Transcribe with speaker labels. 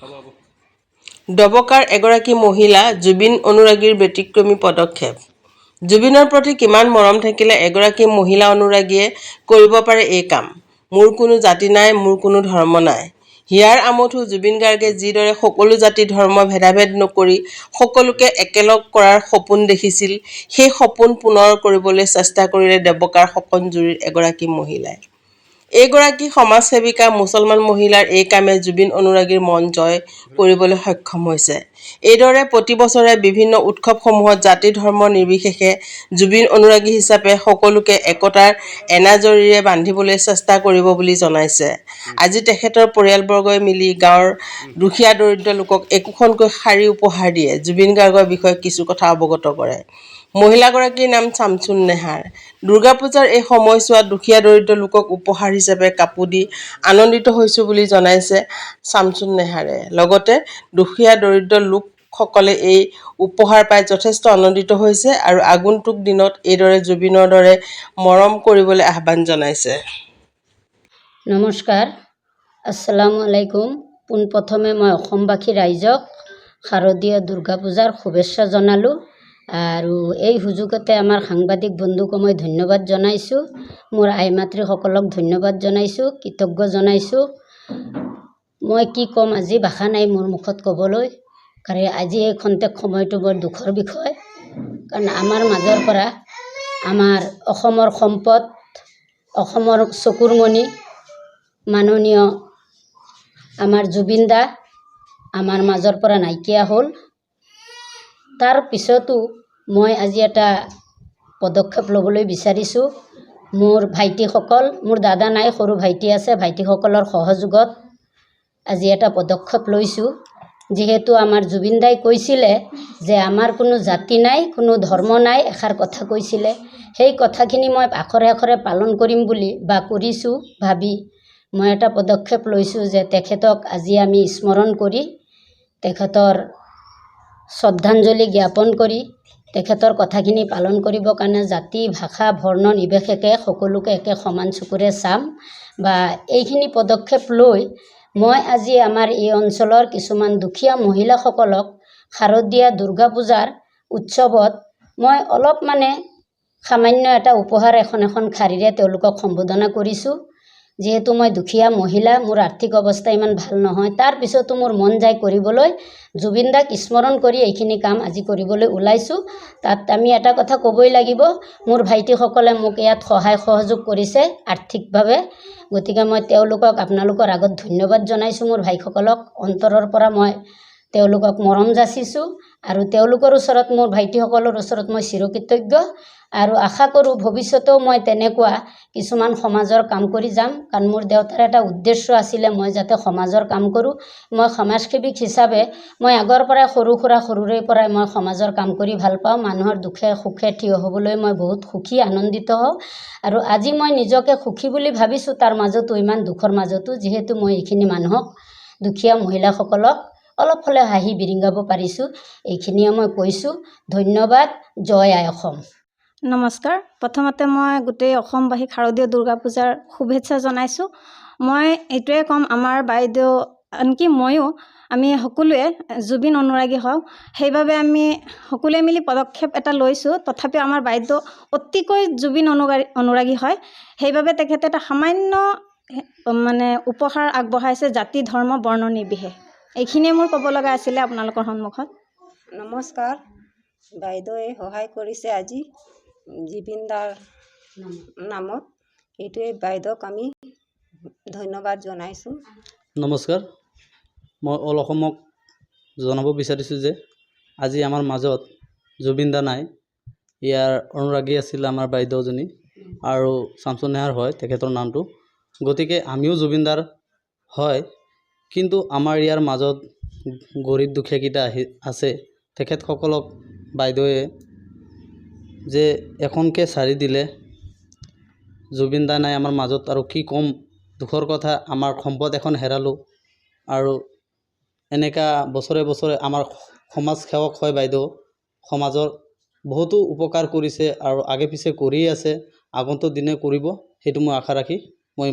Speaker 1: ডবকাৰ এগৰাকী মহিলা জুবিন অনুৰাগীৰ ব্যতিক্ৰমী পদক্ষেপ। জুবিনৰ প্ৰতি কিমান মৰম থাকিলে এগৰাকী মহিলা অনুৰাগীয়ে কৰিব পাৰে এই কাম। মোৰ কোনো জাতি নাই, মোৰ কোনো ধৰ্ম নাই। হিয়াৰ আমঠু জুবিন গাৰ্গে যিদৰে সকলো জাতি ধৰ্ম ভেদাভেদ নকৰি সকলোকে একেলগ কৰাৰ সপোন দেখিছিল, সেই সপোন পূৰণ কৰিবলৈ চেষ্টা কৰিলে ডবকাৰ সকনজুৰিৰ এগৰাকী মহিলাই। এইগৰাকী সমাজসেৱিকা মুছলমান মহিলাৰ এই কামে জুবিন অনুৰাগীৰ মন জয় কৰিবলৈ সক্ষম হৈছে। এইদৰে প্ৰতি বছৰে বিভিন্ন উৎসৱসমূহত জাতি ধৰ্ম নিৰ্বিশেষে জুবিন অনুৰাগী হিচাপে সকলোকে একতাৰ এনাজৰীৰে বান্ধিবলৈ চেষ্টা কৰিব বুলি জনাইছে। আজি তেখেতৰ পৰিয়ালবৰ্গই মিলি গাঁৱৰ দুখীয়া দৰিদ্ৰ লোকক একোখনকৈ শাৰী উপহাৰ দিয়ে। জুবিন গাৰ্গৰ বিষয়ে কিছু কথা অৱগত কৰে। মহিলাগৰাকীৰ নাম শামছুন নেহাৰ। দুৰ্গা পূজাৰ এই সময়ছোৱাত দুখীয়া দৰিদ্ৰ লোকক উপহাৰ হিচাপে কাপোৰ দি আনন্দিত হৈছোঁ বুলি জনাইছে শামছুন নেহাৰে। লগতে দুখীয়া দৰিদ্ৰ লোকসকলে এই উপহাৰ পাই যথেষ্ট আনন্দিত হৈছে আৰু আগন্তুক দিনত এইদৰে জুবিনৰ দৰে মৰম কৰিবলৈ আহ্বান জনাইছে।
Speaker 2: নমস্কাৰ, আসসালামু আলাইকুম। পোনপ্ৰথমে মই অসমবাসী ৰাইজক শাৰদীয় দুৰ্গা পূজাৰ শুভেচ্ছা জনালোঁ আৰু এই সুযোগতে আমাৰ সাংবাদিক বন্ধুক মই ধন্যবাদ জনাইছোঁ। মোৰ আই মাতৃসকলক ধন্যবাদ জনাইছোঁ, কৃতজ্ঞ জনাইছোঁ। মই কি ক'ম, আজি ভাষা নাই মোৰ মুখত ক'বলৈ, কাৰণ আজি এই খন্তেক সময়টো বৰ দুখৰ বিষয়। কাৰণ আমাৰ মাজৰ পৰা আমাৰ অসমৰ সম্পদ, অসমৰ চকুৰ মণি মাননীয় আমাৰ জুবিন দা আমাৰ মাজৰ পৰা নাইকিয়া হ'ল। তাৰ পিছতো মই আজি এটা পদক্ষেপ ল'বলৈ বিচাৰিছোঁ। মোৰ ভাইটিসকল, মোৰ দাদা নাই, সৰু ভাইটি আছে, ভাইটিসকলৰ সহযোগত আজি এটা পদক্ষেপ লৈছোঁ। যিহেতু আমাৰ জুবিন দাই কৈছিলে যে আমাৰ কোনো জাতি নাই, কোনো ধৰ্ম নাই, এষাৰ কথা কৈছিলে। সেই কথাখিনি মই আখৰে আখৰে পালন কৰিম বুলি বা কৰিছোঁ ভাবি মই এটা পদক্ষেপ লৈছোঁ যে তেখেতক আজি আমি স্মৰণ কৰি তেখেতৰ শ্ৰদ্ধাঞ্জলি জ্ঞাপন কৰি তেখেতৰ কথাখিনি পালন কৰিবৰ কাৰণে জাতি ভাষা বৰ্ণ নিৰ্বিশেষে সকলোকে একে সমান চকুৰে চাম বা এইখিনি পদক্ষেপ লৈ মই আজি আমাৰ এই অঞ্চলৰ কিছুমান দুখীয়া মহিলাসকলক শাৰদীয়া দুৰ্গা পূজাৰ উৎসৱত মই অলপ সামান্য এটা উপহাৰ এখন শাৰীৰে তেওঁলোকক সম্বোধনা কৰিছোঁ। যিহেতু মই দুখীয়া মহিলা, মোৰ আৰ্থিক অৱস্থা ইমান ভাল নহয়, তাৰপিছতো মোৰ মন যায় কৰিবলৈ, জুবিন দাক স্মৰণ কৰি এইখিনি কাম আজি কৰিবলৈ ওলাইছোঁ। তাত আমি এটা কথা ক'বই লাগিব, মোৰ ভাইটিসকলে মোক ইয়াত সহায় সহযোগ কৰিছে আৰ্থিকভাৱে। গতিকে মই তেওঁলোকক আপোনালোকৰ আগত ধন্যবাদ জনাইছোঁ। মোৰ ভাইসকলক অন্তৰৰ পৰা মই তেওঁলোকক মৰম যাচিছোঁ আৰু তেওঁলোকৰ ওচৰত, মোৰ ভাইটিসকলৰ ওচৰত মই চিৰকৃতজ্ঞ আৰু আশা কৰোঁ ভৱিষ্যতেও মই তেনেকুৱা কিছুমান সমাজৰ কাম কৰি যাম। কাৰণ মোৰ দেউতাৰ এটা উদ্দেশ্য আছিলে মই যাতে সমাজৰ কাম কৰোঁ। মই সমাজসেৱিক হিচাপে মই আগৰ পৰাই সৰুৰে পৰাই মই সমাজৰ কাম কৰি ভাল পাওঁ। মানুহৰ দুখে সুখে থিয় হ'বলৈ মই বহুত সুখী, আনন্দিত হওঁ আৰু আজি মই নিজকে সুখী বুলি ভাবিছোঁ তাৰ মাজতো, ইমান দুখৰ মাজতো, যিহেতু মই এইখিনি মানুহক, দুখীয়া মহিলাসকলক অলপ হ'লে হাঁহি বিৰিঙাব পাৰিছোঁ। এইখিনিয়ে মই কৈছোঁ। ধন্যবাদ। জয় আই অসম।
Speaker 3: নমস্কাৰ। প্ৰথমতে মই গোটেই অসমবাসীক শাৰদীয় দুৰ্গা পূজাৰ শুভেচ্ছা জনাইছোঁ। মই এইটোৱে ক'ম, আমাৰ বাইদেউ আনকি ময়ো, আমি সকলোৱে জুবিন অনুৰাগী হওঁ, সেইবাবে আমি সকলোৱে মিলি পদক্ষেপ এটা লৈছোঁ। তথাপিও আমাৰ বাইদেউ অতিকৈ জুবিন অনুৰাগী হয়, সেইবাবে তেখেতে এটা সামান্য উপহাৰ আগবঢ়াইছে জাতি ধৰ্ম বৰ্ণ নিৰ্বিশেষে। এইখিনিয়ে মোৰ ক'ব লগা আছিলে আপোনালোকৰ সন্মুখত।
Speaker 4: নমস্কাৰ। বাইদেৱে সহায় কৰিছে আজি জুবিন দাৰ নামত, সেইটোৱে বাইদেউক আমি ধন্যবাদ জনাইছোঁ।
Speaker 5: নমস্কাৰ। মই অল অসমক জনাব বিচাৰিছোঁ যে আজি আমাৰ মাজত জুবিন দা নাই। ইয়াৰ অনুৰাগী আছিল আমাৰ বাইদেউজনী আৰু শামছুন নেহাৰ হয় তেখেতৰ নামটো। গতিকে আমিও জুবিন দাৰ হয়, কিন্তু আমাৰ ইয়াৰ মাজত গৰীব দুখীয়াকেইটা আছে। তেখেতসকলক বাইদেৱে যে এখনকৈ চাৰি দিলে, জুবিন দা নাই আমাৰ মাজত, আৰু কি ক'ম, দুখৰ কথা। আমাৰ সম্পদ এখন হেৰালোঁ আৰু এনেকা বছৰে বছৰে আমাৰ সমাজ সেৱক হয় বাইদেউ, সমাজৰ বহুতো উপকাৰ কৰিছে আৰু আগে পিছে কৰিয়ে আছে, আগন্তুক দিনে কৰিব, সেইটো মই আশা ৰাখি মই